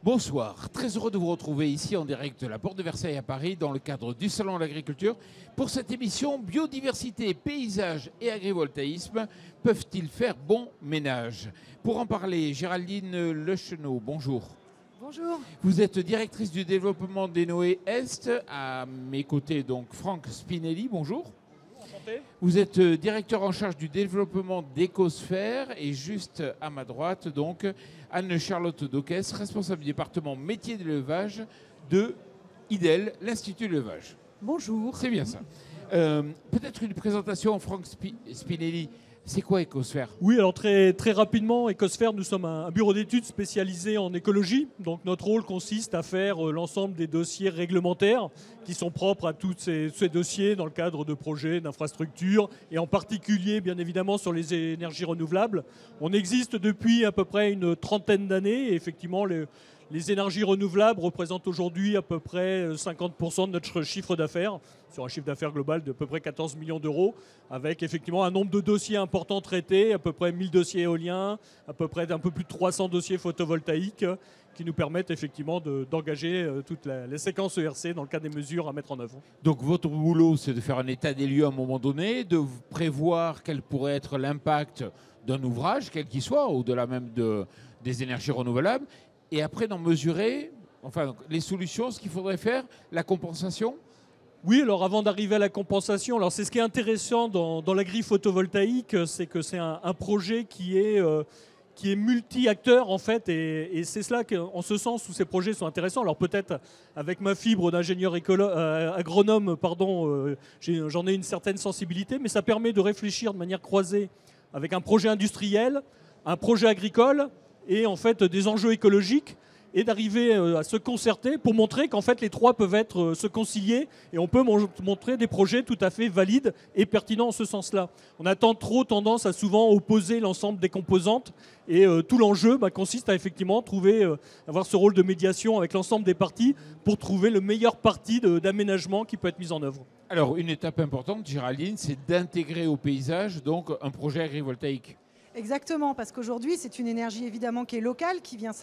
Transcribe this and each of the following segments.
Bonsoir, très heureux de vous retrouver ici en direct de la Porte de Versailles à Paris dans le cadre du Salon de l'Agriculture pour cette émission Biodiversité, paysage et agrivoltaïsme peuvent-ils faire bon ménage? Pour en parler, Géraldine Lechenot, bonjour. Bonjour. Vous êtes directrice du développement d'Enoé Est, à mes côtés donc Franck Spinelli, bonjour. Vous êtes directeur en charge du développement d'Ecosphère et juste à ma droite, donc, Anne-Charlotte Dauquès, responsable du département métier de l'élevage de IDEL, l'Institut de l'élevage. Bonjour. C'est bien ça. Peut-être une présentation, Franck Spinelli. C'est quoi Ecosphère? Oui, alors très rapidement, Ecosphère, nous sommes un bureau d'études spécialisé en écologie. Donc notre rôle consiste à faire l'ensemble des dossiers réglementaires qui sont propres à tous ces dossiers dans le cadre de projets, d'infrastructures et en particulier, bien évidemment, sur les énergies renouvelables. On existe depuis à peu près une trentaine d'années et effectivement, les énergies renouvelables représentent aujourd'hui à peu près 50% de notre chiffre d'affaires, sur un chiffre d'affaires global de à peu près 14 millions d'euros, avec effectivement un nombre de dossiers importants traités, à peu près 1000 dossiers éoliens, à peu près un peu plus de 300 dossiers photovoltaïques, qui nous permettent effectivement d'engager toute la séquence ERC dans le cadre des mesures à mettre en œuvre. Donc votre boulot, c'est de faire un état des lieux à un moment donné, de prévoir quel pourrait être l'impact d'un ouvrage, quel qu'il soit, au-delà même des énergies renouvelables, et après d'en mesurer les solutions, ce qu'il faudrait faire, la compensation. Oui, alors avant d'arriver à la compensation, alors c'est ce qui est intéressant dans l'agri-photovoltaïque, c'est que c'est un projet qui est multi-acteurs en fait, et c'est cela en ce sens où ces projets sont intéressants. Alors peut-être avec ma fibre d'ingénieur agronome, j'en ai une certaine sensibilité, mais ça permet de réfléchir de manière croisée avec un projet industriel, un projet agricole, et en fait des enjeux écologiques, et d'arriver à se concerter pour montrer qu'en fait les trois peuvent se concilier, et on peut montrer des projets tout à fait valides et pertinents en ce sens-là. On a trop tendance à souvent opposer l'ensemble des composantes, et tout l'enjeu consiste à effectivement avoir ce rôle de médiation avec l'ensemble des parties pour trouver le meilleur parti d'aménagement qui peut être mis en œuvre. Alors une étape importante, Géraldine, c'est d'intégrer au paysage donc un projet agrivoltaïque. Exactement, parce qu'aujourd'hui, c'est une énergie évidemment qui est locale, qui vient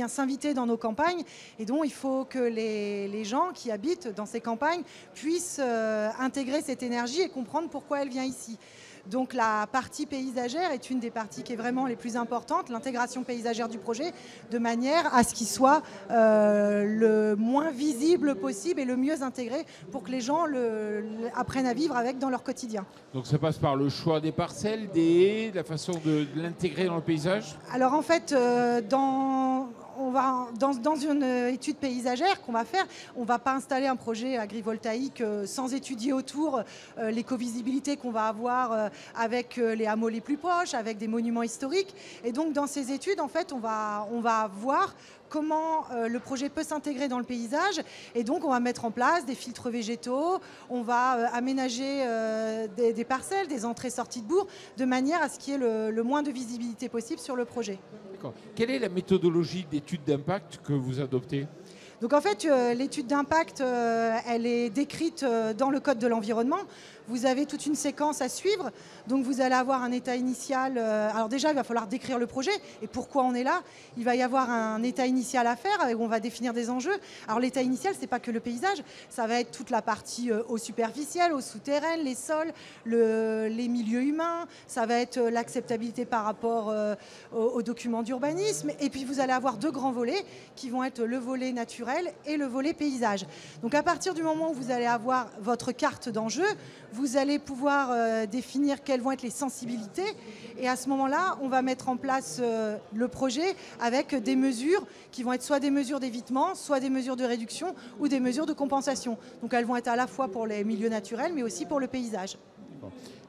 s'inviter dans nos campagnes, et dont il faut que les gens qui habitent dans ces campagnes puissent intégrer cette énergie et comprendre pourquoi elle vient ici. Donc la partie paysagère est une des parties qui est vraiment les plus importantes, l'intégration paysagère du projet, de manière à ce qu'il soit le moins visible possible et le mieux intégré pour que les gens apprennent à vivre avec dans leur quotidien. Donc ça passe par le choix des parcelles, des haies, la façon de l'intégrer dans le paysage? Alors en fait, dans une étude paysagère qu'on va faire, on ne va pas installer un projet agrivoltaïque sans étudier autour l'écovisibilité qu'on va avoir avec les hameaux les plus proches, avec des monuments historiques. Et donc dans ces études, en fait, on va voir comment le projet peut s'intégrer dans le paysage, et donc on va mettre en place des filtres végétaux, on va aménager des parcelles, des entrées-sorties de bourg, de manière à ce qu'il y ait le moins de visibilité possible sur le projet. D'accord. Quelle est la méthodologie d'étude d'impact que vous adoptez ? Donc en fait, l'étude d'impact, elle est décrite dans le Code de l'environnement. Vous avez toute une séquence à suivre. Donc vous allez avoir un état initial. Alors déjà, il va falloir décrire le projet et pourquoi on est là. Il va y avoir un état initial à faire où on va définir des enjeux. Alors l'état initial, c'est pas que le paysage. Ça va être toute la partie eau superficielle, eau souterraine, les sols, les milieux humains. Ça va être l'acceptabilité par rapport aux documents d'urbanisme. Et puis vous allez avoir deux grands volets qui vont être le volet naturel et le volet paysage. Donc à partir du moment où vous allez avoir votre carte d'enjeu, vous allez pouvoir définir quelles vont être les sensibilités, et à ce moment-là, on va mettre en place le projet avec des mesures qui vont être soit des mesures d'évitement, soit des mesures de réduction ou des mesures de compensation. Donc elles vont être à la fois pour les milieux naturels, mais aussi pour le paysage.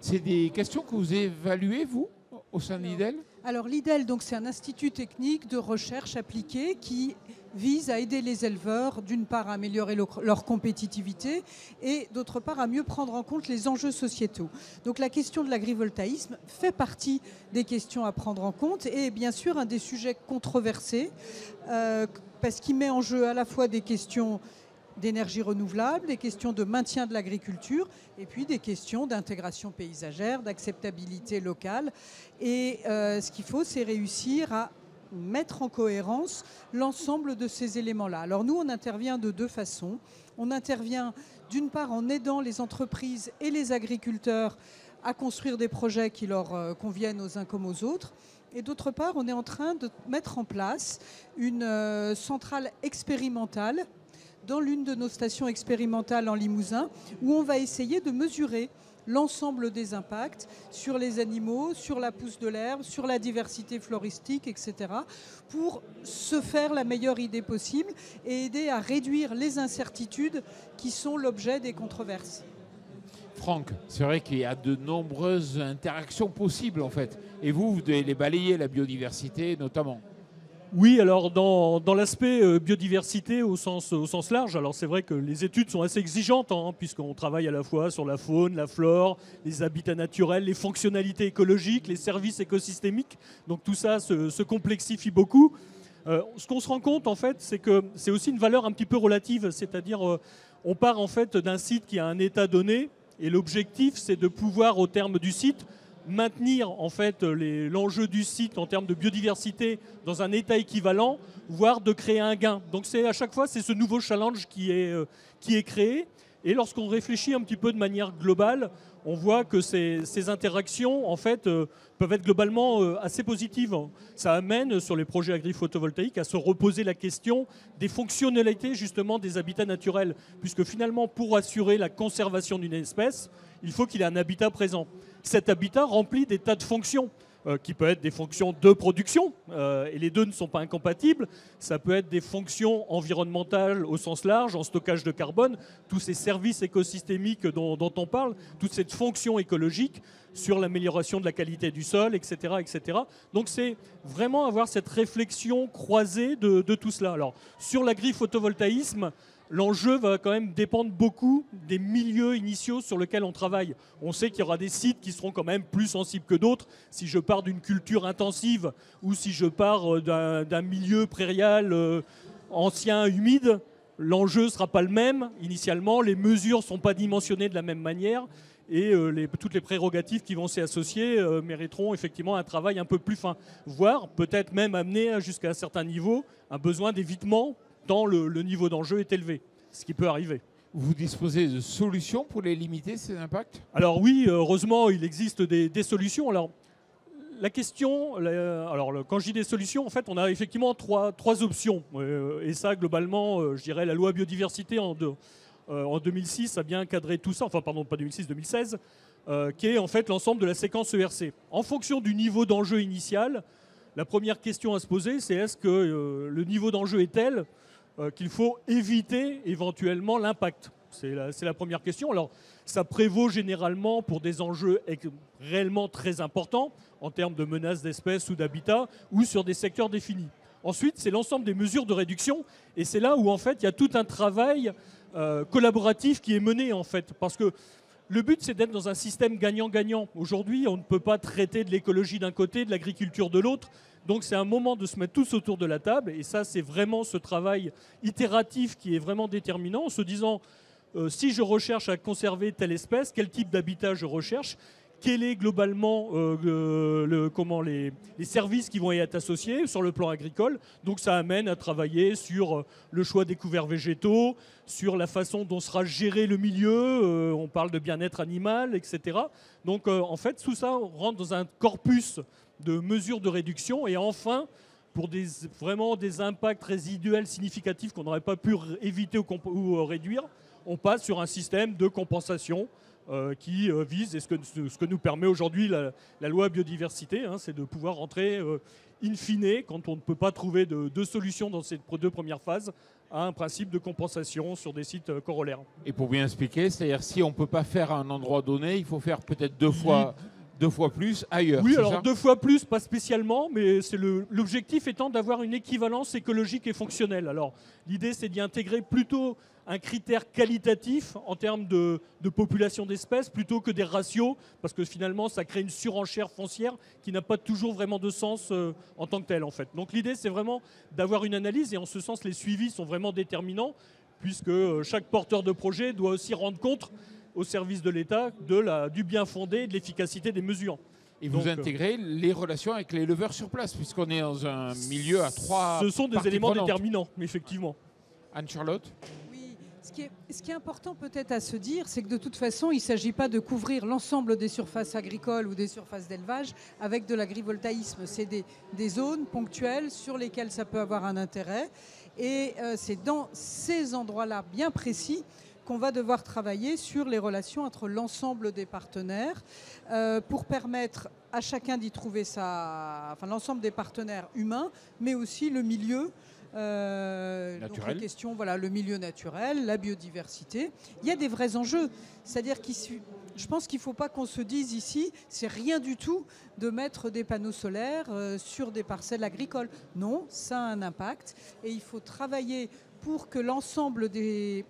C'est des questions que vous évaluez, vous, au sein de l'IDEL ? Alors l'IDEL, c'est un institut technique de recherche appliquée qui vise à aider les éleveurs, d'une part à améliorer leur compétitivité et d'autre part à mieux prendre en compte les enjeux sociétaux. Donc la question de l'agrivoltaïsme fait partie des questions à prendre en compte et est bien sûr un des sujets controversés parce qu'il met en jeu à la fois des questions d'énergie renouvelable, des questions de maintien de l'agriculture et puis des questions d'intégration paysagère, d'acceptabilité locale. Et ce qu'il faut, c'est réussir à mettre en cohérence l'ensemble de ces éléments-là. Alors nous, on intervient de deux façons. On intervient d'une part en aidant les entreprises et les agriculteurs à construire des projets qui leur conviennent aux uns comme aux autres. Et d'autre part, on est en train de mettre en place une centrale expérimentale dans l'une de nos stations expérimentales en Limousin, où on va essayer de mesurer l'ensemble des impacts sur les animaux, sur la pousse de l'herbe, sur la diversité floristique, etc., pour se faire la meilleure idée possible et aider à réduire les incertitudes qui sont l'objet des controverses. Franck, c'est vrai qu'il y a de nombreuses interactions possibles en fait. Et vous devez les balayer, la biodiversité notamment. Oui, alors dans l'aspect biodiversité au sens large, alors c'est vrai que les études sont assez exigeantes, puisqu'on travaille à la fois sur la faune, la flore, les habitats naturels, les fonctionnalités écologiques, les services écosystémiques. Donc tout ça se complexifie beaucoup. Ce qu'on se rend compte en fait, c'est que c'est aussi une valeur un petit peu relative, c'est-à-dire on part en fait d'un site qui a un état donné, et l'objectif c'est de pouvoir au terme du site maintenir en fait l'enjeu du site en termes de biodiversité dans un état équivalent, voire de créer un gain. Donc à chaque fois, c'est ce nouveau challenge qui est créé. Et lorsqu'on réfléchit un petit peu de manière globale, on voit que ces interactions en fait, peuvent être globalement assez positives. Ça amène sur les projets agri-photovoltaïques à se reposer la question des fonctionnalités justement des habitats naturels. Puisque finalement, pour assurer la conservation d'une espèce, il faut qu'il ait un habitat présent. Cet habitat remplit des tas de fonctions, qui peuvent être des fonctions de production, et les deux ne sont pas incompatibles. Ça peut être des fonctions environnementales au sens large, en stockage de carbone, tous ces services écosystémiques dont on parle, toute cette fonction écologique sur l'amélioration de la qualité du sol, etc. etc. Donc c'est vraiment avoir cette réflexion croisée de tout cela. Alors sur l'agri-photovoltaïsme, l'enjeu va quand même dépendre beaucoup des milieux initiaux sur lesquels on travaille. On sait qu'il y aura des sites qui seront quand même plus sensibles que d'autres. Si je pars d'une culture intensive ou si je pars d'un milieu prairial ancien, humide, l'enjeu ne sera pas le même. Initialement, les mesures ne sont pas dimensionnées de la même manière et toutes les prérogatives qui vont s'y associer mériteront effectivement un travail un peu plus fin, voire peut-être même amener jusqu'à un certain niveau un besoin d'évitement tant le niveau d'enjeu est élevé, ce qui peut arriver. Vous disposez de solutions pour les limiter, ces impacts ? Alors oui, heureusement, il existe des solutions. Alors, la question, quand je dis des solutions, en fait, on a effectivement trois options. Et ça, globalement, je dirais la loi biodiversité en 2006 a bien cadré tout ça, enfin pardon, pas 2006, 2016, qui est en fait l'ensemble de la séquence ERC. En fonction du niveau d'enjeu initial, la première question à se poser, c'est est-ce que le niveau d'enjeu est tel qu'il faut éviter éventuellement l'impact. C'est la première question. Alors, ça prévaut généralement pour des enjeux réellement très importants en termes de menaces d'espèces ou d'habitat ou sur des secteurs définis. Ensuite, c'est l'ensemble des mesures de réduction et c'est là où en fait il y a tout un travail collaboratif qui est mené en fait. Parce que le but, c'est d'être dans un système gagnant-gagnant. Aujourd'hui, on ne peut pas traiter de l'écologie d'un côté, de l'agriculture de l'autre. Donc c'est un moment de se mettre tous autour de la table. Et ça, c'est vraiment ce travail itératif qui est vraiment déterminant, en se disant, si je recherche à conserver telle espèce, quel type d'habitat je recherche, quel est globalement les services qui vont y être associés sur le plan agricole. Donc ça amène à travailler sur le choix des couverts végétaux, sur la façon dont sera géré le milieu, on parle de bien-être animal, etc. Donc en fait, tout ça rentre dans un corpus de mesures de réduction. Et enfin, pour vraiment des impacts résiduels significatifs qu'on n'aurait pas pu éviter ou réduire, on passe sur un système de compensation qui vise, et ce que nous permet aujourd'hui la loi biodiversité, c'est de pouvoir rentrer in fine, quand on ne peut pas trouver de solution dans ces deux premières phases, à un principe de compensation sur des sites corollaires. Et pour bien expliquer, c'est-à-dire si on ne peut pas faire à un endroit donné, il faut faire peut-être deux fois plus ailleurs. Oui, alors 2 fois plus, pas spécialement, mais c'est l'objectif étant d'avoir une équivalence écologique et fonctionnelle. Alors l'idée, c'est d'y intégrer plutôt un critère qualitatif en termes de population d'espèces plutôt que des ratios, parce que finalement, ça crée une surenchère foncière qui n'a pas toujours vraiment de sens en tant que telle, en fait. Donc l'idée, c'est vraiment d'avoir une analyse, et en ce sens, les suivis sont vraiment déterminants, puisque chaque porteur de projet doit aussi rendre compte au service de l'État du bien fondé et de l'efficacité des mesures. Et vous intégrez les relations avec les éleveurs sur place, puisqu'on est dans un milieu à 3 Ce sont des parties éléments prenantes. déterminants, effectivement. Anne-Charlotte? Oui, ce qui est important peut-être à se dire, c'est que de toute façon, il ne s'agit pas de couvrir l'ensemble des surfaces agricoles ou des surfaces d'élevage avec de l'agrivoltaïsme. C'est des zones ponctuelles sur lesquelles ça peut avoir un intérêt. Et c'est dans ces endroits-là bien précis qu'on va devoir travailler sur les relations entre l'ensemble des partenaires pour permettre à chacun d'y trouver l'ensemble des partenaires humains, mais aussi le milieu. Donc la question, voilà, le milieu naturel, la biodiversité. Il y a des vrais enjeux. C'est-à-dire je pense qu'il ne faut pas qu'on se dise ici, c'est rien du tout de mettre des panneaux solaires sur des parcelles agricoles. Non, ça a un impact et il faut travailler pour que l'ensemble des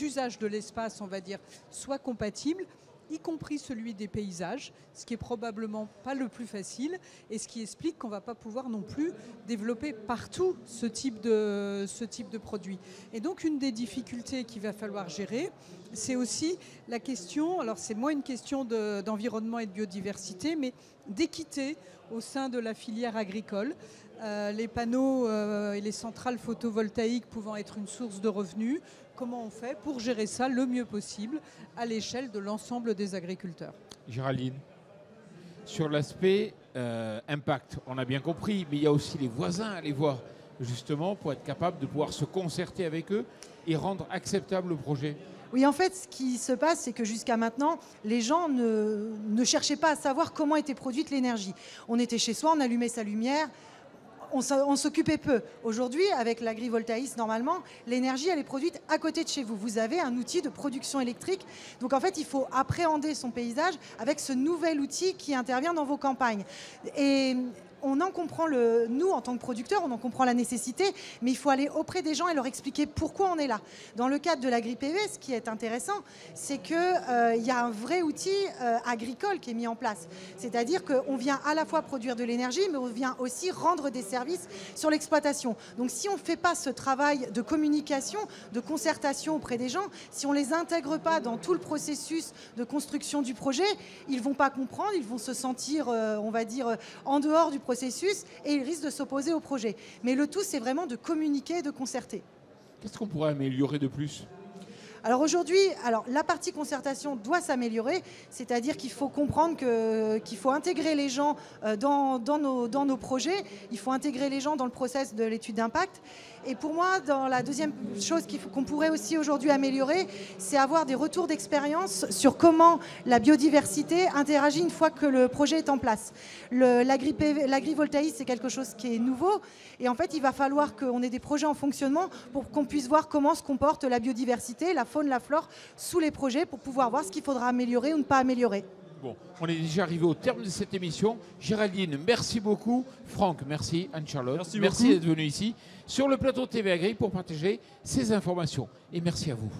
usages de l'espace, on va dire, soient compatibles, y compris celui des paysages, ce qui est probablement pas le plus facile et ce qui explique qu'on ne va pas pouvoir non plus développer partout ce type de produit. Et donc une des difficultés qu'il va falloir gérer, c'est aussi la question, alors c'est moins une question d'environnement et de biodiversité, mais d'équité au sein de la filière agricole. Les panneaux et les centrales photovoltaïques pouvant être une source de revenus, comment on fait pour gérer ça le mieux possible à l'échelle de l'ensemble des agriculteurs? Géraldine, sur l'aspect impact, on a bien compris, mais il y a aussi les voisins à aller voir, justement, pour être capable de pouvoir se concerter avec eux et rendre acceptable le projet. Oui, en fait, ce qui se passe, c'est que jusqu'à maintenant, les gens ne cherchaient pas à savoir comment était produite l'énergie. On était chez soi, on allumait sa lumière, on s'occupait peu. Aujourd'hui, avec l'agrivoltaïsme, normalement, l'énergie, elle est produite à côté de chez vous. Vous avez un outil de production électrique. Donc, en fait, il faut appréhender son paysage avec ce nouvel outil qui intervient dans vos campagnes. Et on en comprend nous, en tant que producteurs, on en comprend la nécessité, mais il faut aller auprès des gens et leur expliquer pourquoi on est là. Dans le cadre de l'agri-PV, ce qui est intéressant, c'est qu'il y a un vrai outil agricole qui est mis en place. C'est-à-dire qu'on vient à la fois produire de l'énergie, mais on vient aussi rendre des services sur l'exploitation. Donc si on ne fait pas ce travail de communication, de concertation auprès des gens, si on ne les intègre pas dans tout le processus de construction du projet, ils ne vont pas comprendre, ils vont se sentir, on va dire, en dehors du processus et ils risquent de s'opposer au projet. Mais le tout, c'est vraiment de communiquer et de concerter. Qu'est-ce qu'on pourrait améliorer de plus ? Alors aujourd'hui, la partie concertation doit s'améliorer, c'est-à-dire qu'il faut comprendre qu'il faut intégrer les gens dans nos projets, il faut intégrer les gens dans le process de l'étude d'impact. Et pour moi, dans la deuxième chose qu'on pourrait aussi aujourd'hui améliorer, c'est avoir des retours d'expérience sur comment la biodiversité interagit une fois que le projet est en place. L'agrivoltaïsme, c'est quelque chose qui est nouveau. Et en fait, il va falloir qu'on ait des projets en fonctionnement pour qu'on puisse voir comment se comporte la biodiversité, la faune, la flore sous les projets pour pouvoir voir ce qu'il faudra améliorer ou ne pas améliorer. Bon, on est déjà arrivé au terme de cette émission. Géraldine, merci beaucoup. Franck, merci. Anne-Charlotte, merci d'être venue ici sur le plateau TV Agri pour partager ces informations. Et merci à vous.